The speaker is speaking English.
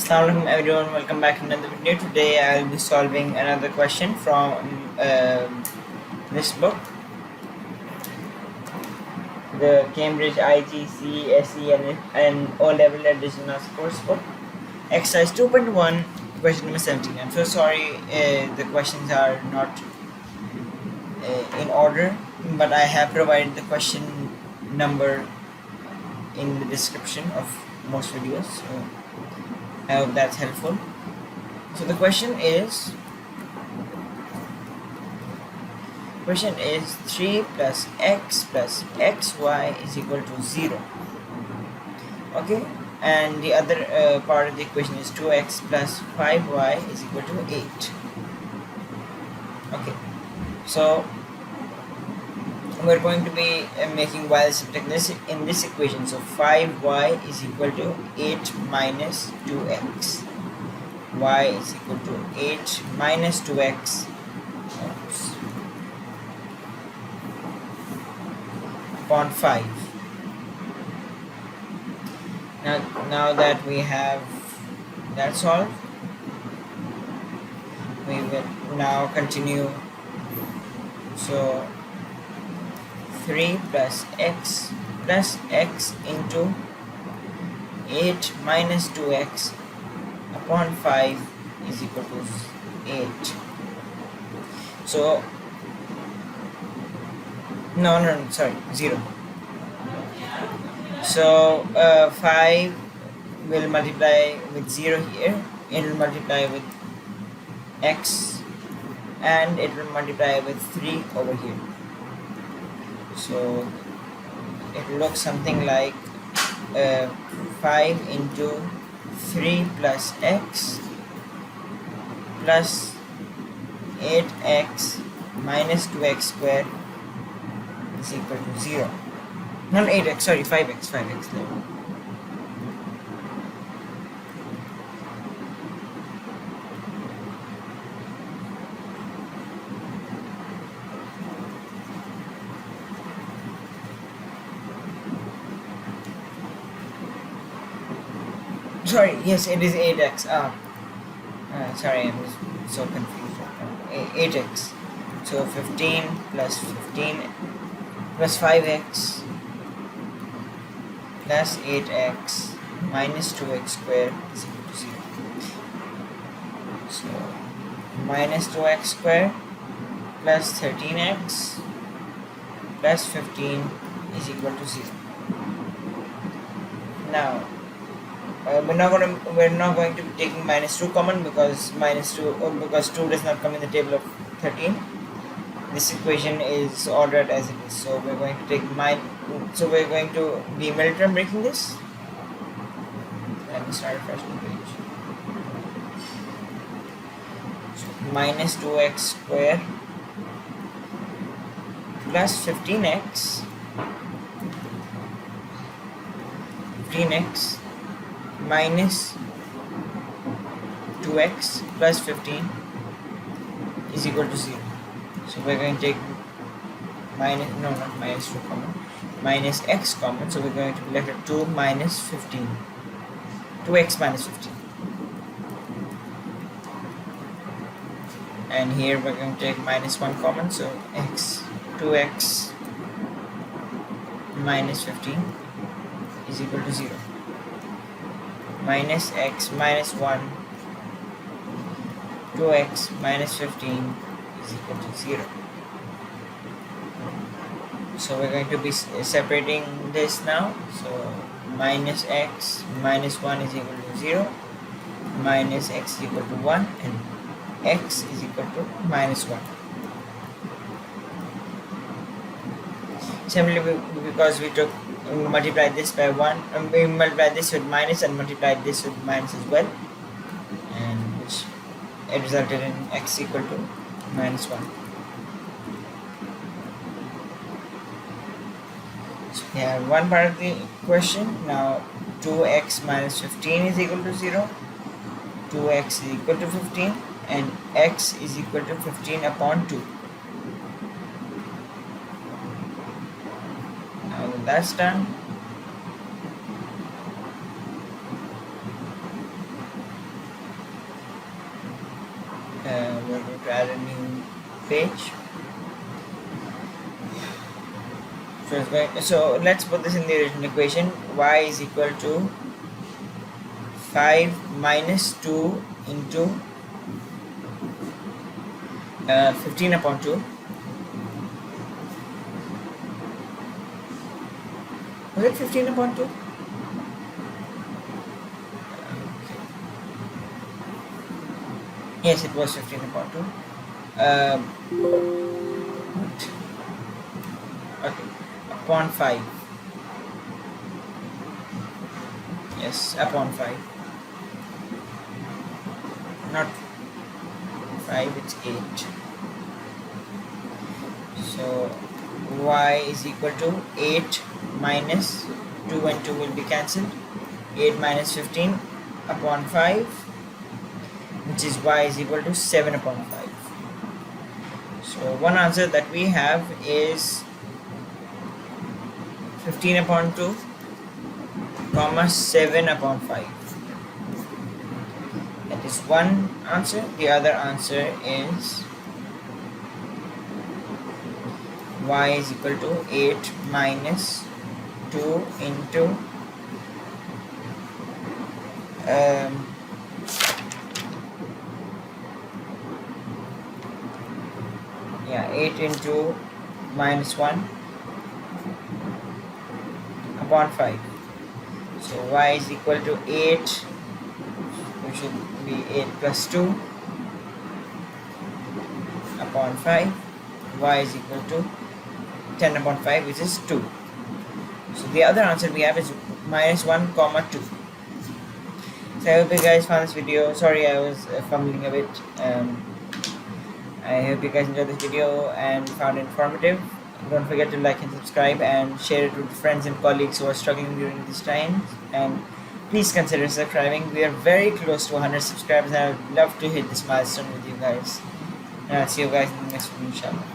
Assalamualaikum everyone, welcome back to another video. Today I'll be solving another question from this book, the Cambridge IGSCE and O-Level Edition course book, exercise 2.1, question number 17. I'm so sorry the questions are not in order, but I have provided the question number in the description of most videos, so I hope that's helpful. So the question is 3 plus x plus xy is equal to 0. Okay, and the other part of the equation is 2x plus 5y is equal to 8. Okay, so we're going to be making y subtract this in this equation. So 5y is equal to 8 minus 2x. Y is equal to 8 minus 2x upon 5. Now that we have that solved, we will now continue. So 3 plus x into 8 minus 2x upon 5 is equal to 8. So sorry, 0. So 5 will multiply with 0 here, it will multiply with x, and it will multiply with 3 over here. So it looks something like 5 into 3 plus x plus 8x minus 2x squared is equal to 0. Not 8x, sorry, 5x. Sorry, yes, it is 8x. Sorry, I was so confused. 8x. So 15 plus 5x plus 8x minus 2x squared is equal to 0. So minus 2x squared plus 13x plus 15 is equal to 0. Now we're not going to be taking minus 2 common because 2 does not come in the table of 13. This equation is ordered as it is, so we're going to take we're going to be middle term breaking this. Let me start a fresh page. So minus 2x squared plus 15x minus 2x plus 15 is equal to 0. So we're going to take minus 2 common, minus x common, so we're going to be left at 2 minus 15, 2x minus 15. And here we're going to take minus 1 common, so 2x minus 15 is equal to 0. Minus x minus 1, 2x minus 15 is equal to 0. So we're going to be separating this now. So minus x minus 1 is equal to 0, minus x is equal to 1, and x is equal to minus 1. Simply because we multiplied this by 1, we multiplied this with minus and multiplied this with minus as well, and which it resulted in x equal to minus 1. So we have one part of the question. Now 2x minus 15 is equal to 0, 2x is equal to 15, and x is equal to 15 upon 2. Now that's done. page. So let's put this in the original equation. Y is equal to 5 minus 2 into 15 upon 2. Was it 15 upon 2? Yes, it was 15 upon 2. What? Okay, upon 5. Yes, upon 5. Not 5, it's 8. So y is equal to 8 minus 2 and 2 will be cancelled. 8 minus 15 upon 5, which is y is equal to 7 upon 5. So one answer that we have is 15 upon 2 comma 7 upon 5. That is one answer. The other answer is y is equal to 8 minus 2 into yeah, 8 into minus 1 upon 5. So y is equal to 8, which should be 8 plus 2 upon 5. Y is equal to 10 upon 5, which is 2. So the other answer we have is minus 1 comma 2. So I hope you guys found this video. Sorry, I was fumbling a bit. I hope you guys enjoyed this video and found it informative. Don't forget to like and subscribe and share it with friends and colleagues who are struggling during this time. And please consider subscribing. We are very close to 100 subscribers and I would love to hit this milestone with you guys. And I'll see you guys in the next video, inshallah.